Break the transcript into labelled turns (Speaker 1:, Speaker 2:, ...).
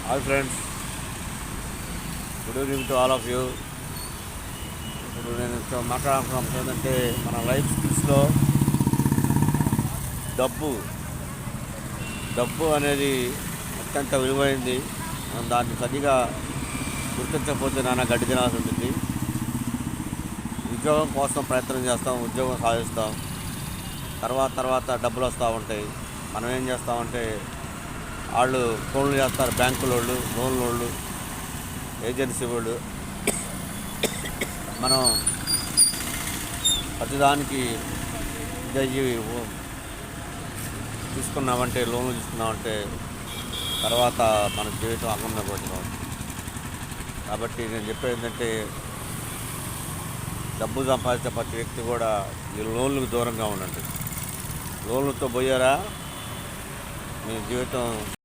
Speaker 1: Hi friends, good evening to all of you. ఇప్పుడు నేను మాట్లాడాలనుకున్నాను ఏంటంటే మన లైఫ్ స్కిల్స్లో డబ్బు డబ్బు అనేది అత్యంత విలువైంది. మనం దాన్ని సరిగా గుర్తించకపోతే నాన్న గడ్డి తినాల్సి ఉంటుంది. ఉద్యోగం కోసం ప్రయత్నం చేస్తాం, ఉద్యోగం సాధిస్తాం, తర్వాత డబ్బులు వస్తూ ఉంటాయి. మనం ఏం చేస్తామంటే వాళ్ళు ఫోన్లు చేస్తారు, బ్యాంకుల వాళ్ళు, లోన్ల వాళ్ళు, ఏజెన్సీ వాళ్ళు. మనం ప్రతిదానికి ఇదయ్యి తీసుకున్నామంటే, లోన్లు తీసుకున్నామంటే తర్వాత మన జీవితం ఆనందపడుతున్నాం. కాబట్టి నేను చెప్పేది ఏంటంటే డబ్బు సంపాదించే ప్రతి వ్యక్తి కూడా ఈ లోన్లకు దూరంగా ఉండండి. లోన్లతో పోయారా మీ జీవితం